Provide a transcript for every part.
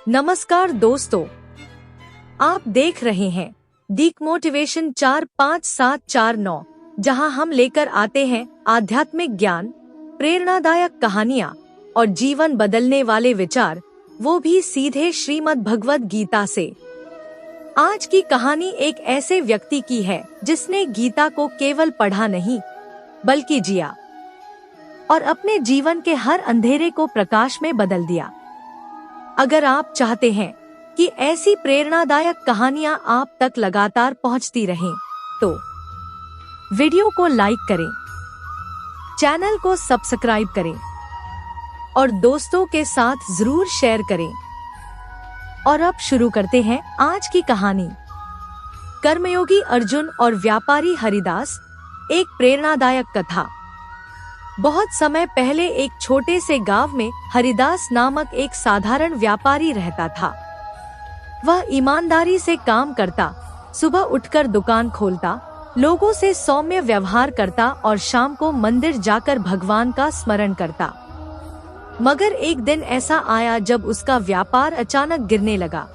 नमस्कार दोस्तों, आप देख रहे हैं दीक मोटिवेशन 45749, जहां हम लेकर आते हैं आध्यात्मिक ज्ञान, प्रेरणादायक कहानियां और जीवन बदलने वाले विचार, वो भी सीधे श्रीमद् भगवद गीता से। आज की कहानी एक ऐसे व्यक्ति की है जिसने गीता को केवल पढ़ा नहीं बल्कि जिया और अपने जीवन के हर अंधेरे को प्रकाश में बदल दिया। अगर आप चाहते हैं कि ऐसी प्रेरणादायक कहानियां आप तक लगातार पहुंचती रहें, तो वीडियो को लाइक करें, चैनल को सब्सक्राइब करें और दोस्तों के साथ जरूर शेयर करें। और अब शुरू करते हैं आज की कहानी। कर्मयोगी अर्जुन और व्यापारी हरिदास, एक प्रेरणादायक कथा। बहुत समय पहले एक छोटे से गांव में हरिदास नामक एक साधारण व्यापारी रहता था। वह ईमानदारी से काम करता, सुबह उठकर दुकान खोलता, लोगों से सौम्य व्यवहार करता और शाम को मंदिर जाकर भगवान का स्मरण करता। मगर एक दिन ऐसा आया जब उसका व्यापार अचानक गिरने लगा।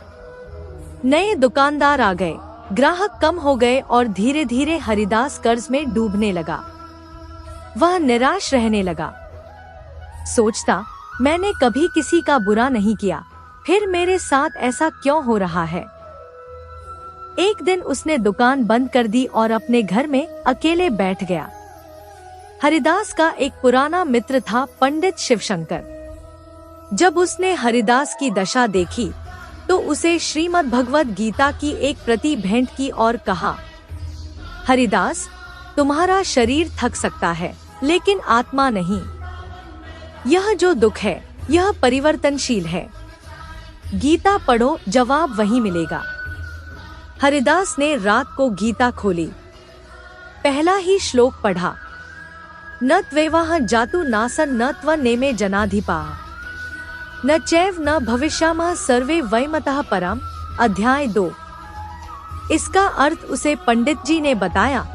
नए दुकानदार आ गए, ग्राहक कम हो गए और धीरे धीरे हरिदास कर्ज में डूबने लगा। वह निराश रहने लगा। सोचता, मैंने कभी किसी का बुरा नहीं किया, फिर मेरे साथ ऐसा क्यों हो रहा है। एक दिन उसने दुकान बंद कर दी और अपने घर में अकेले बैठ गया। हरिदास का एक पुराना मित्र था, पंडित शिवशंकर। जब उसने हरिदास की दशा देखी तो उसे श्रीमद् भगवद गीता की एक प्रति भेंट की और कहा, हरिदास, तुम्हारा शरीर थक सकता है लेकिन आत्मा नहीं। यह जो दुख है यह परिवर्तनशील है। गीता पढ़ो, जवाब वहीं मिलेगा। हरिदास ने रात को गीता खोली, पहला ही श्लोक पढ़ा, न त्वेवाह जातु नासन न त्व नेमे जनाधिपाः न चैव न भविष्यामः सर्वे वैमतः परम। अध्याय 2। इसका अर्थ उसे पंडित जी ने बताया,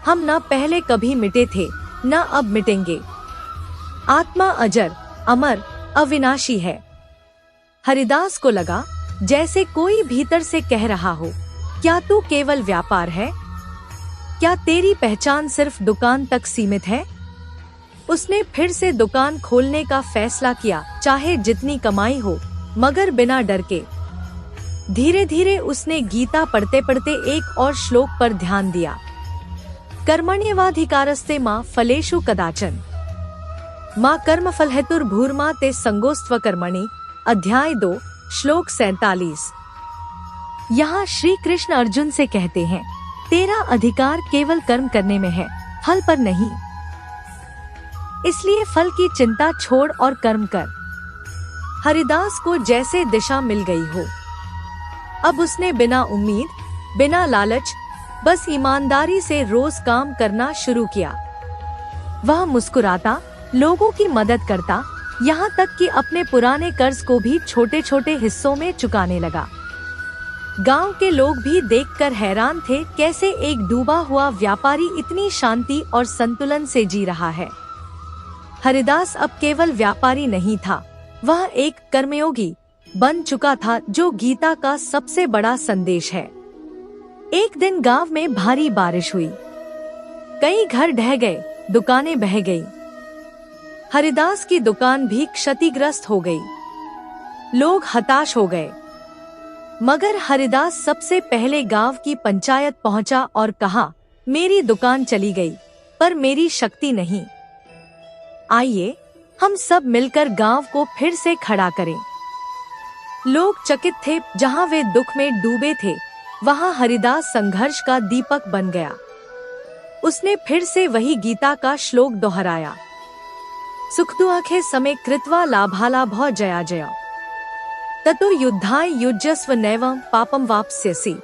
हम न पहले कभी मिटे थे न अब मिटेंगे। आत्मा अजर, अमर, अविनाशी है। हरिदास को लगा जैसे कोई भीतर से कह रहा हो, क्या तू केवल व्यापार है? क्या तेरी पहचान सिर्फ दुकान तक सीमित है? उसने फिर से दुकान खोलने का फैसला किया, चाहे जितनी कमाई हो, मगर बिना डर के। धीरे धीरे उसने गीता पढ़ते पढ़ते एक और श्लोक पर ध्यान दिया, कर्मण्येवाधिकारस्ते मा फलेषु कदाचन मा कर्मफल हेतुर्भूर्मा ते संगोस्त्व कर्मणि। अध्याय 2, श्लोक 47। यहाँ श्री कृष्ण अर्जुन से कहते हैं, तेरा अधिकार केवल कर्म करने में है, फल पर नहीं। इसलिए फल की चिंता छोड़ और कर्म कर। हरिदास को जैसे दिशा मिल गई हो। अब उसने बिना उम्मीद, बिना लालच, बस ईमानदारी से रोज काम करना शुरू किया। वह मुस्कुराता, लोगों की मदद करता, यहाँ तक कि अपने पुराने कर्ज को भी छोटे छोटे हिस्सों में चुकाने लगा। गांव के लोग भी देखकर हैरान थे, कैसे एक डूबा हुआ व्यापारी इतनी शांति और संतुलन से जी रहा है। हरिदास अब केवल व्यापारी नहीं था, वह एक कर्मयोगी बन चुका था, जो गीता का सबसे बड़ा संदेश है। एक दिन गांव में भारी बारिश हुई, कई घर ढह गए, दुकानें बह गई। हरिदास की दुकान भी क्षतिग्रस्त हो गई। लोग हताश हो गए। मगर हरिदास सबसे पहले गांव की पंचायत पहुंचा और कहा, मेरी दुकान चली गई, पर मेरी शक्ति नहीं। आइए हम सब मिलकर गांव को फिर से खड़ा करें। लोग चकित थे, जहां वे दुख में डूबे थे वहां हरिदास संघर्ष का दीपक बन गया। उसने फिर से वही गीता का श्लोक दोहराया, सुख दुःखे समे कृत्वा लाभालाभो जया जया ततो युद्धाय युज्यस्व नैवं पापम वाप्स्यसि।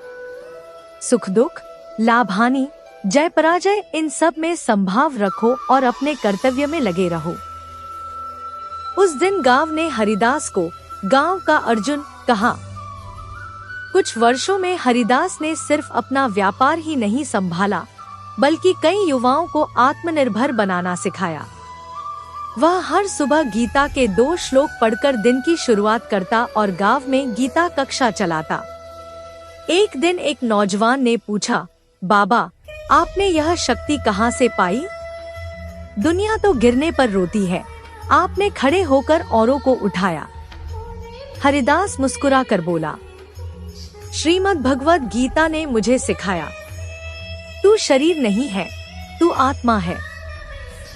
सुख दुख, लाभ हानि, जय पराजय, इन सब में संभाव रखो और अपने कर्तव्य में लगे रहो। उस दिन गांव ने हरिदास को गांव का अर्जुन कहा। कुछ वर्षों में हरिदास ने सिर्फ अपना व्यापार ही नहीं संभाला, बल्कि कई युवाओं को आत्मनिर्भर बनाना सिखाया। वह हर सुबह गीता के 2 श्लोक पढ़कर दिन की शुरुआत करता और गांव में गीता कक्षा चलाता। एक दिन एक नौजवान ने पूछा, बाबा, आपने यह शक्ति कहाँ से पाई? दुनिया तो गिरने पर रोती है, आपने खड़े होकर औरों को उठाया। हरिदास मुस्कुरा कर बोला, श्रीमद् भगवद गीता ने मुझे सिखाया, तू शरीर नहीं है, तू आत्मा है।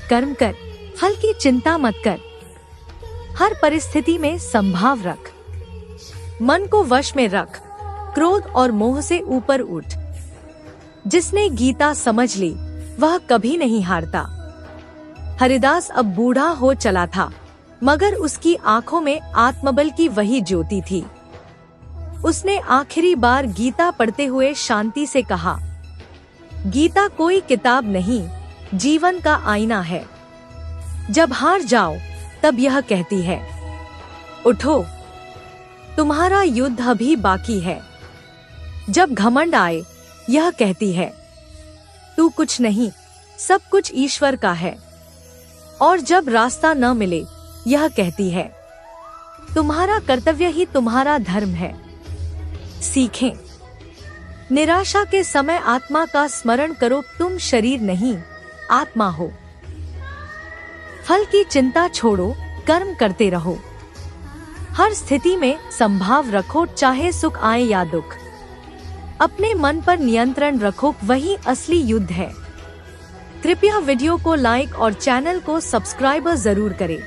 कर्म कर, फल की चिंता मत कर। हर परिस्थिति में संभाव रख, मन को वश में रख, क्रोध और मोह से ऊपर उठ। जिसने गीता समझ ली वह कभी नहीं हारता। हरिदास अब बूढ़ा हो चला था, मगर उसकी आंखों में आत्मबल की वही ज्योति थी। उसने आखिरी बार गीता पढ़ते हुए शांति से कहा, गीता कोई किताब नहीं, जीवन का आईना है। जब हार जाओ तब यह कहती है, उठो, तुम्हारा युद्ध अभी बाकी है। जब घमंड आए यह कहती है, तू कुछ नहीं, सब कुछ ईश्वर का है। और जब रास्ता न मिले यह कहती है, तुम्हारा कर्तव्य ही तुम्हारा धर्म है। सीखें। निराशा के समय आत्मा का स्मरण करो, तुम शरीर नहीं, आत्मा हो। फल की चिंता छोड़ो, कर्म करते रहो। हर स्थिति में संभाव रखो, चाहे सुख आए या दुख। अपने मन पर नियंत्रण रखो, वही असली युद्ध है। कृपया वीडियो को लाइक और चैनल को सब्सक्राइब जरूर करें।